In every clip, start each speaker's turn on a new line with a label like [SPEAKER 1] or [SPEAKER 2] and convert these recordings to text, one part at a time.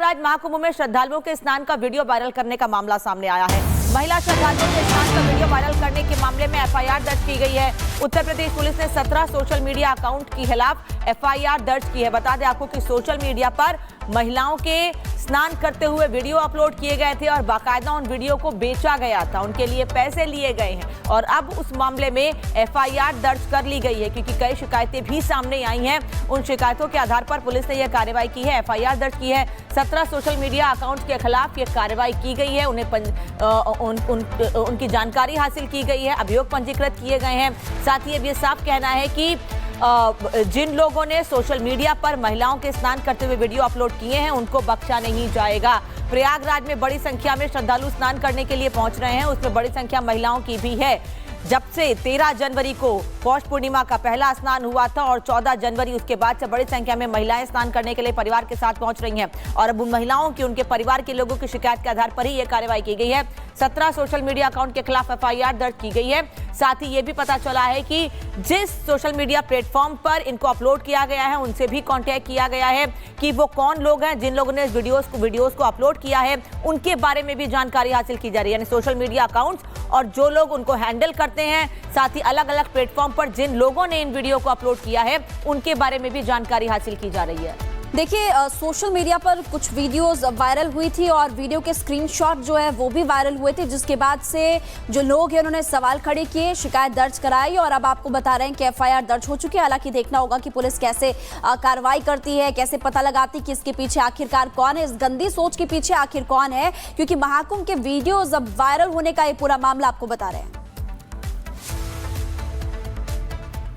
[SPEAKER 1] प्रयागराज महाकुंभ में श्रद्धालुओं के स्नान का वीडियो वायरल करने का मामला सामने आया है। महिला श्रद्धालुओं के स्नान का वीडियो वायरल करने के मामले में एफआईआर दर्ज की गई है। उत्तर प्रदेश पुलिस ने 17 सोशल मीडिया अकाउंट के खिलाफ एफआईआर दर्ज की है। बता दें आपको कि सोशल मीडिया पर महिलाओं के स्नान करते हुए वीडियो अपलोड किए गए थे और बाकायदा उन वीडियो को बेचा गया था, उनके लिए पैसे लिए गए हैं और अब उस मामले में एफआईआर दर्ज कर ली गई है क्योंकि कई शिकायतें भी सामने आई हैं। उन शिकायतों के आधार पर पुलिस ने यह कार्रवाई की है, एफआईआर दर्ज की है। 17 सोशल मीडिया अकाउंट्स के खिलाफ यह कार्रवाई की गई है, उनकी जानकारी हासिल की गई है, अभियोग पंजीकृत किए गए हैं। साथ ही अब ये साफ कहना है कि जिन लोगों ने सोशल मीडिया पर महिलाओं के स्नान करते हुए वीडियो अपलोड किए हैं उनको बख्शा नहीं जाएगा। प्रयागराज में बड़ी संख्या में श्रद्धालु स्नान करने के लिए पहुंच रहे हैं, उसमें बड़ी संख्या महिलाओं की भी है। जब से 13 जनवरी को पौष पूर्णिमा का पहला स्नान हुआ था और 14 जनवरी उसके बाद से बड़ी संख्या में महिलाएं स्नान करने के लिए परिवार के साथ पहुंच रही हैं और अब उन महिलाओं की, उनके परिवार के लोगों की शिकायत के आधार पर ही यह कार्रवाई की गई है। 17 सोशल मीडिया अकाउंट के खिलाफ एफआईआर दर्ज की गई है। साथ ही ये भी पता चला है कि जिस सोशल मीडिया प्लेटफॉर्म पर इनको अपलोड किया गया है उनसे भी कांटेक्ट किया गया है कि वो कौन लोग हैं जिन लोगों ने इस वीडियोस को अपलोड किया है, उनके बारे में भी जानकारी हासिल की जा रही है। यानी सोशल मीडिया अकाउंट्स और जो लोग उनको हैंडल करते हैं, साथ ही अलग अलग प्लेटफॉर्म पर जिन लोगों ने इन वीडियो को अपलोड किया है उनके बारे में भी जानकारी हासिल की जा रही है।
[SPEAKER 2] देखिए, सोशल मीडिया पर कुछ वीडियोस वायरल हुई थी और वीडियो के स्क्रीनशॉट जो है वो भी वायरल हुए थे, जिसके बाद से जो लोग हैं उन्होंने सवाल खड़े किए, शिकायत दर्ज कराई और अब आपको बता रहे हैं कि एफआईआर दर्ज हो चुकी है। हालांकि देखना होगा कि पुलिस कैसे कार्रवाई करती है, कैसे पता लगाती कि इसके पीछे आखिरकार कौन है, इस गंदी सोच के पीछे आखिर कौन है, क्योंकि महाकुंभ के वीडियोज अब वायरल होने का ये पूरा मामला आपको बता रहे हैं।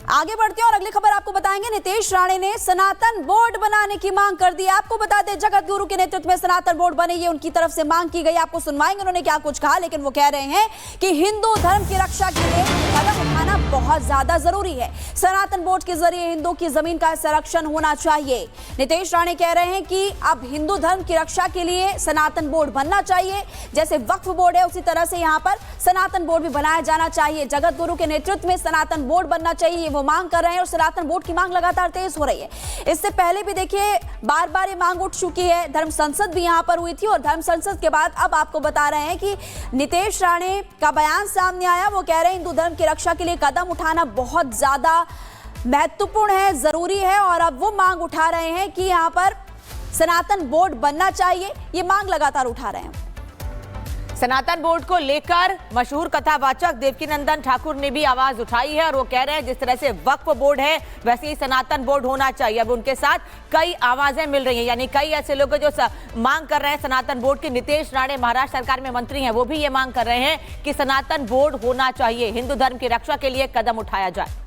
[SPEAKER 2] आगे बढ़ते हैं और अगली खबर आपको बताएंगे। नितेश राणे ने सनातन बोर्ड बनाने की मांग कर दी। आपको बता दें, जगत गुरु के नेतृत्व में सनातन बोर्ड बने, ये उनकी तरफ से मांग की गई। आपको सुनवाएंगे उन्होंने क्या कुछ कहा, लेकिन वो कह रहे हैं कि हिंदू धर्म की रक्षा के लिए कदम उठाना बहुत ज्यादा जरूरी है। सनातन बोर्ड के जरिए हिंदू की जमीन का संरक्षण होना चाहिए। नितेश राणे कह रहे हैं कि अब हिंदू धर्म की रक्षा के लिए सनातन बोर्ड बनना चाहिए। जैसे वक्फ बोर्ड है उसी तरह से यहाँ पर सनातन बोर्ड भी बनाया जाना चाहिए। जगत गुरु के नेतृत्व में सनातन बोर्ड बनना चाहिए, वो मांग कर रहे हैं और सनातन बोर्ड की मांग लगातार तेज हो रही है। इससे पहले भी देखिए बार बार ये मांग उठ चुकी है। धर्म संसद भी यहां पर हुई थी और धर्म संसद के बाद अब आपको बता रहे हैं कि नितेश राणे का बयान सामने आया। वो कह रहे हैं हिंदू धर्म की रक्षा के लिए कदम उठाना बहुत ज्यादा महत्वपूर्ण है, जरूरी है और अब वो मांग उठा रहे हैं कि यहां पर सनातन बोर्ड बनना चाहिए। ये मांग लगातार उठा रहे हैं।
[SPEAKER 1] सनातन बोर्ड को लेकर मशहूर कथावाचक देवकीनंदन ठाकुर ने भी आवाज उठाई है और वो कह रहे हैं जिस तरह से वक्फ बोर्ड है वैसे ही सनातन बोर्ड होना चाहिए। अब उनके साथ कई आवाजें मिल रही हैं, यानी कई ऐसे लोग जो मांग कर रहे हैं सनातन बोर्ड की। नितेश राणे महाराष्ट्र सरकार में मंत्री हैं, वो भी ये मांग कर रहे हैं कि सनातन बोर्ड होना चाहिए, हिंदू धर्म की रक्षा के लिए कदम उठाया जाए।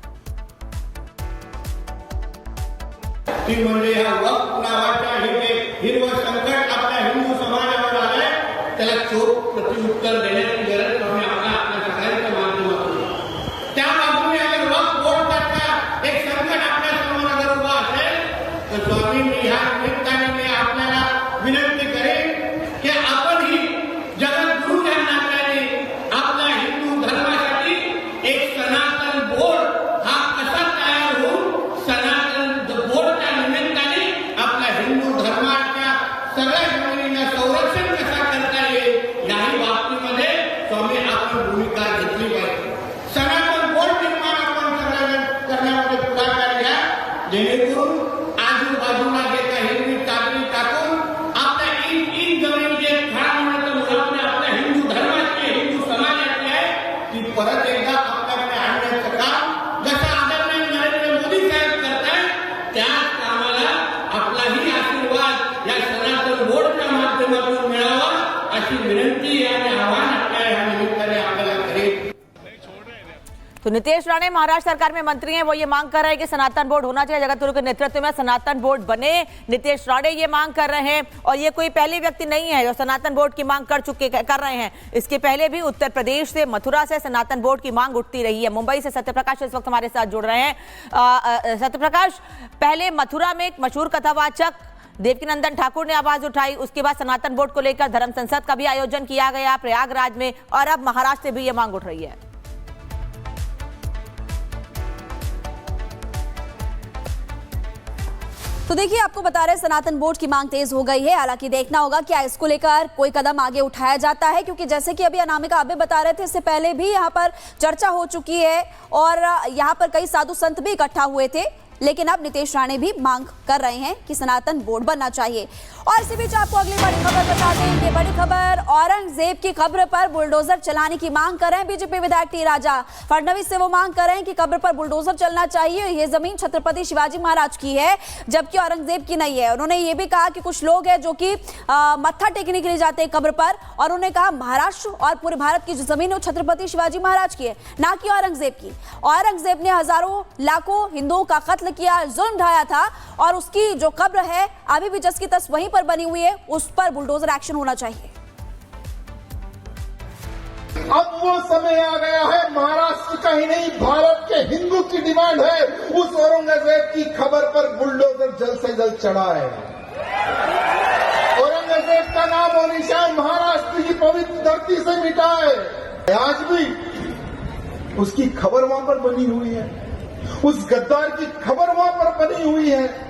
[SPEAKER 3] त्याला चोख प्रत्युत्तर देण्याची गरज आम्ही आपल्या सगळ्यांच्या माध्यमातून त्या बाजूने अगर वक्फ बोर्डाचा एक संकट आपल्या समोर अगर उभा असेल तर स्वामींनी ह्या निमित्ताने मी आपल्याला विनंती करेन की आपण ही जगद्गुरू या नात्याने आपल्या हिंदू धर्मासाठी एक सनातन बोर्ड हा कसा तयार होऊन सनातन बोर्डच्या निमित्ताने आपल्या हिंदू धर्माच्या सगळ्या जमिनीला संरक्षण याही बाबतीमध्ये स्वामी आपण भूमिका घेतली पाहिजे। सनातन बोर्ड निर्माण आपण करण्यामध्ये पुढाकार घ्या, जेणेकरून आजूबाजूला जे काही हिंदू चादरी टाकून आपल्या इन जमीन जे खरा म्हणत मुलामध्ये आपल्या हिंदू धर्माची, हिंदू समाजाची आहे ती परत एकदा आपल्याकडे आणण्याचं काम जसं आदरणीय नरेंद्र मोदी साहेब करतायत त्याच कामाला आपलाही आशीर्वाद या सनातन बोर्डच्या माध्यमातून मिळावा अशी विनंती आणि आव्हान आपल्या निमित्ताने आपल्याला करेल।
[SPEAKER 1] तो नितेश राणे महाराष्ट्र सरकार में मंत्री हैं, वो ये मांग कर रहे हैं कि सनातन बोर्ड होना चाहिए, जगत गुरु के नेतृत्व में सनातन बोर्ड बने। नितेश राणे ये मांग कर रहे हैं और ये कोई पहले व्यक्ति नहीं है जो सनातन बोर्ड की मांग कर रहे हैं। इसके पहले भी उत्तर प्रदेश से, मथुरा से सनातन बोर्ड की मांग उठती रही है। मुंबई से सत्यप्रकाश इस वक्त हमारे साथ जुड़ रहे हैं। सत्यप्रकाश, पहले मथुरा में एक मशहूर कथावाचक देवकीनंदन ठाकुर ने आवाज उठाई, उसके बाद सनातन बोर्ड को लेकर धर्म संसद का भी आयोजन किया गया प्रयागराज में और अब महाराष्ट्र से भी यह मांग उठ रही है।
[SPEAKER 2] तो देखिए, आपको बता रहे सनातन बोर्ड की मांग तेज हो गई है। हालांकि देखना होगा क्या इसको लेकर कोई कदम आगे उठाया जाता है, क्योंकि जैसे कि अभी अनामिका आबे बता रहे थे, इससे पहले भी यहाँ पर चर्चा हो चुकी है और यहाँ पर कई साधु संत भी इकट्ठा हुए थे। लेकिन अब नीतीश राणे भी मांग कर रहे हैं कि सनातन बोर्ड बनना चाहिए। और इसी बीच आपको अगली बड़ी खबर बता दें। ये बड़ी खबर औरंगजेब की कब्र पर बुलडोजर चलाने की मांग कर रहे हैं बीजेपी विधायक टी राजा। फडणवीस से वो मांग कर रहे हैं कि कब्र पर बुलडोजर चलना चाहिए। ये जमीन छत्रपति शिवाजी महाराज की है, जबकि औरंगजेब की नहीं है। उन्होंने ये भी कहा कि कुछ लोग हैं जो कि मत्था टेकने के लिए जाते हैं कब्र पर, और उन्होंने कहा महाराष्ट्र और पूरे भारत की जो जमीन है वो छत्रपति शिवाजी महाराज की है, ना कि औरंगजेब की। औरंगजेब ने हजारों लाखों हिंदुओं का कत्ल किया, जुल्म ढाया था, और उसकी जो कब्र है अभी भी जस की तस वहीं पर बनी हुई है, उस पर बुलडोजर एक्शन होना चाहिए।
[SPEAKER 4] अब वो समय आ गया है, महाराष्ट्र का ही नहीं भारत के हिंदू की डिमांड है उस औरंगजेब की खबर पर बुलडोजर जल्द से जल्द चढ़ाए। औरंगजेब का नाम और निशान महाराष्ट्र की पवित्र धरती से मिटाए। आज भी उसकी खबर वहां पर बनी हुई है, उस गद्दार की खबर वहां पर बनी हुई है।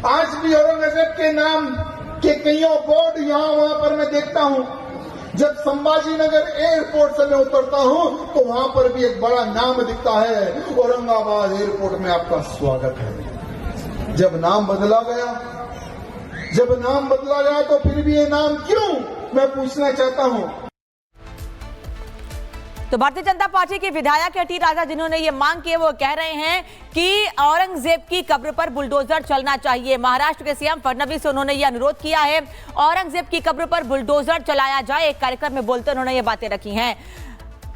[SPEAKER 4] आज भी औरंगजेब के नाम के कईयों बोर्ड यहां वहां पर मैं देखता हूं। जब संभाजी नगर एयरपोर्ट से मैं उतरता हूं तो वहां पर भी एक बड़ा नाम दिखता है, औरंगाबाद एयरपोर्ट में आपका स्वागत है। जब नाम बदला गया तो फिर भी ये नाम क्यों, मैं पूछना चाहता हूं।
[SPEAKER 1] तो भारतीय जनता पार्टी के विधायक टी राजा जिन्होंने ये मांग की है, वो कह रहे हैं कि औरंगजेब की कब्र पर बुलडोजर चलना चाहिए। महाराष्ट्र के सीएम फडणवीस से उन्होंने ये अनुरोध किया है, औरंगजेब की कब्र पर बुलडोजर चलाया जाए। एक कार्यक्रम में बोलते उन्होंने ये बातें रखी हैं।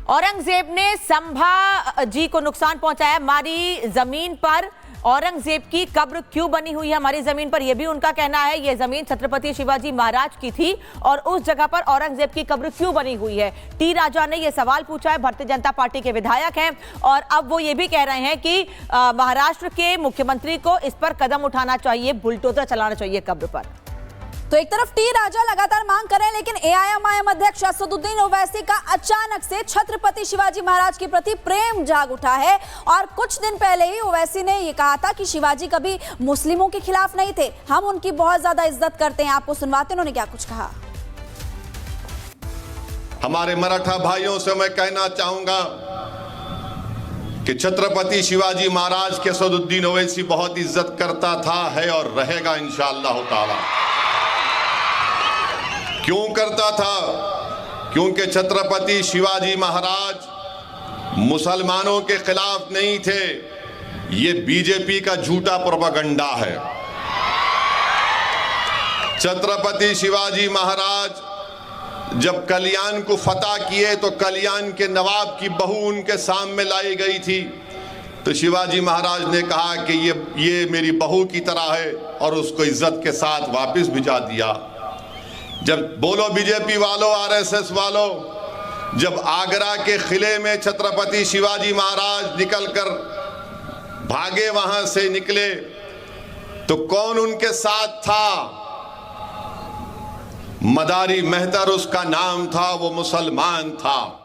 [SPEAKER 1] औरंगजेब ने संभा जी को नुकसान पहुंचाया, हमारी जमीन पर औरंगजेब की कब्र क्यों बनी हुई है हमारी जमीन पर, यह भी उनका कहना है। यह जमीन छत्रपति शिवाजी महाराज की थी और उस जगह पर औरंगजेब की कब्र क्यों बनी हुई है। टी राजा ने यह सवाल पूछा है, भारतीय जनता पार्टी के विधायक हैं, और अब वो ये भी कह रहे हैं कि महाराष्ट्र के मुख्यमंत्री को इस पर कदम उठाना चाहिए, बुलडोजर चलाना चाहिए कब्र पर।
[SPEAKER 2] तो एक तरफ टी राजा लगातार मांग कर रहे हैं, लेकिन एआईएमआईएम अध्यक्ष असदुद्दीन ओवैसी का अचानक से छत्रपति शिवाजी महाराज के प्रति प्रेम जाग उठा है। और कुछ दिन पहले ही ओवैसी ने यह कहा था कि शिवाजी कभी मुस्लिमों के खिलाफ नहीं थे, हम उनकी बहुत ज्यादा इज्जत करते हैं। आपको सुनवाते उन्होंने क्या कुछ कहा।
[SPEAKER 5] हमारे मराठा भाइयों से मैं कहना चाहूंगा कि छत्रपति शिवाजी महाराज के असदुद्दीन ओवैसी बहुत इज्जत करता था, है और रहेगा इंशाअल्लाह ताला। क्यों करता था? क्योंकि छत्रपति शिवाजी महाराज मुसलमानों के खिलाफ नहीं थे। ये बीजेपी का झूठा प्रोपेगेंडा है। छत्रपति शिवाजी महाराज जब कल्याण को फतह किए तो कल्याण के नवाब की बहू उनके सामने लाई गई थी, तो शिवाजी महाराज ने कहा कि ये मेरी बहू की तरह है, और उसको इज्जत के साथ वापस भिजा दिया। जब बोलो बीजेपी वालों, आरएसएस वालों, जब आगरा के किले में छत्रपति शिवाजी महाराज निकलकर भागे, वहां से निकले, तो कौन उनके साथ था? मदारी मेहतर उसका नाम था, वो मुसलमान था।